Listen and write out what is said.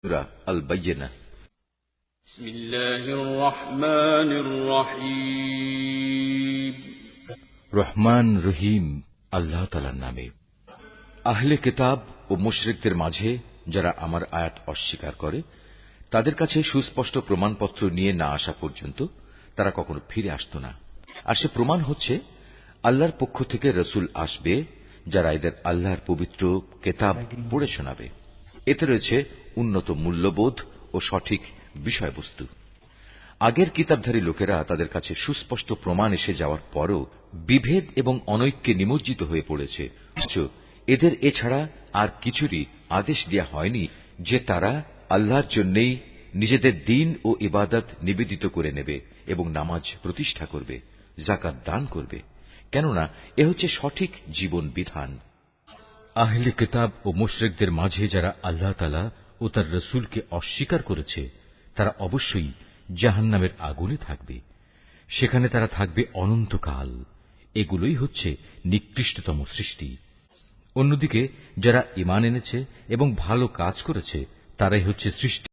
সূরা আল বাইয়িনা। বিসমিল্লাহির রহমানির রহিম। রহমান রহিম আল্লাহ তাআলার নামে। আহলে কিতাব ও মুশরিকদের মাঝে যারা আমার আয়াত অস্বীকার করে, তাদের কাছে সুস্পষ্ট প্রমাণপত্র নিয়ে না আসা পর্যন্ত তারা কখনো ফিরে আসতো না। আর সে প্রমাণ হচ্ছে আল্লাহর পক্ষ থেকে রাসূল আসবে, যারা এদের আল্লাহর পবিত্র কিতাব পড়ে শোনাবে। এতে রয়েছে উন্নত মূল্যবোধ ও সঠিক বিষয়বস্তু। আগের কিতাবধারী লোকেরা তাদের কাছে সুস্পষ্ট প্রমাণ এসে যাওয়ার পরও বিভেদ এবং অনৈক্যে নিমজ্জিত হয়ে পড়েছে। এদের এছাড়া আর কিছুরই আদেশ দেয়া হয়নি যে তারা আল্লাহর জন্যই নিজেদের দ্বীন ও ইবাদত নিবেদিত করে নেবে এবং নামাজ প্রতিষ্ঠা করবে, যাকাত দান করবে, কেননা এ হচ্ছে সঠিক জীবন বিধান। আহলে কিতাব ও মুশরিকদের মাঝে যারা আল্লাহ তাআলা ও তার রাসূলকে অস্বীকার করেছে, তারা অবশ্যই জাহান্নামের আগুনে থাকবে। সেখানে তারা থাকবে অনন্তকাল। এগুলোই হচ্ছে নিকৃষ্টতম সৃষ্টি। অন্যদিকে যারা ঈমান এনেছে এবং ভালো কাজ করেছে, তারাই হচ্ছে সৃষ্টি